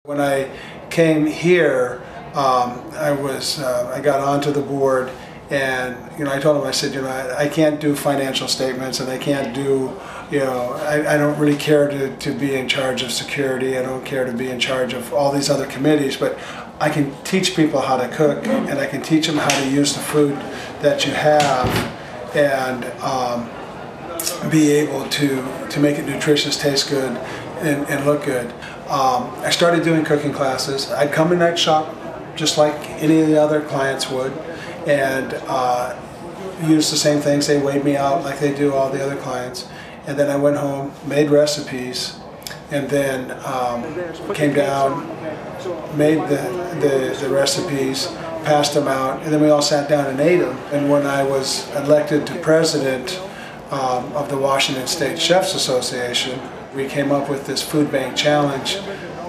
When I came here, I got onto the board, and I told them, I said, I can't do financial statements, and I can't do, I don't really care to be in charge of security. I don't care to be in charge of all these other committees, but I can teach people how to cook, and I can teach them how to use the food that you have, and be able to make it nutritious, taste good, and look good. I started doing cooking classes. I'd come in that shop just like any of the other clients would, and use the same things. They weighed me out like they do all the other clients, and then I went home, made recipes, and then came down, made the recipes, passed them out, and then we all sat down and ate them. And when I was elected to president of the Washington State Chefs Association, we came up with this food bank challenge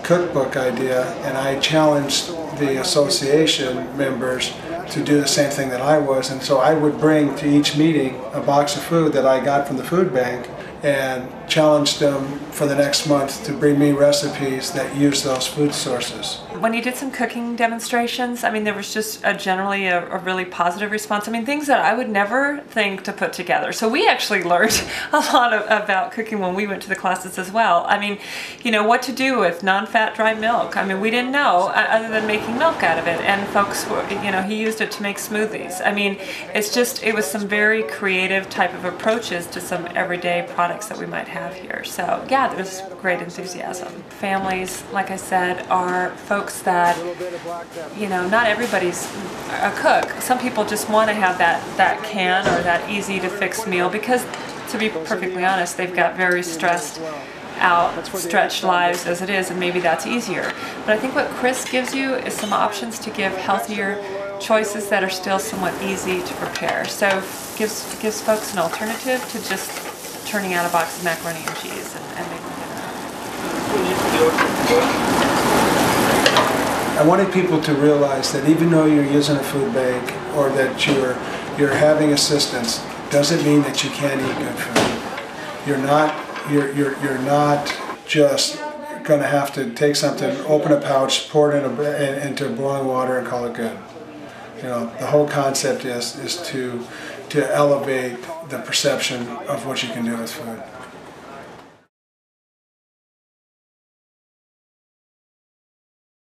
cookbook idea, and I challenged the association members to do the same thing that I was. And so I would bring to each meeting a box of food that I got from the food bank and challenged them for the next month to bring me recipes that use those food sources. When you did some cooking demonstrations, there was just generally a really positive response. Things that I would never think to put together. So we actually learned a lot about cooking when we went to the classes as well. What to do with non-fat dry milk. We didn't know other than making milk out of it, and folks were, he used it to make smoothies. It was some very creative type of approaches to some everyday products that we might have here. So yeah, there was great enthusiasm. Families, like I said, are folks that, not everybody's a cook. Some people just want to have that can or that easy to fix meal because, to be perfectly honest, they've got very stressed out, stretched lives as it is, and maybe that's easier. But I think what Chris gives you is some options to give healthier choices that are still somewhat easy to prepare. So gives folks an alternative to just turning out a box of macaroni and cheese and making dinner. I wanted people to realize that even though you're using a food bank or that you're having assistance, doesn't mean that you can't eat good food. You're not just going to have to take something, open a pouch, pour it into boiling water, and call it good. The whole concept is to elevate the perception of what you can do with food.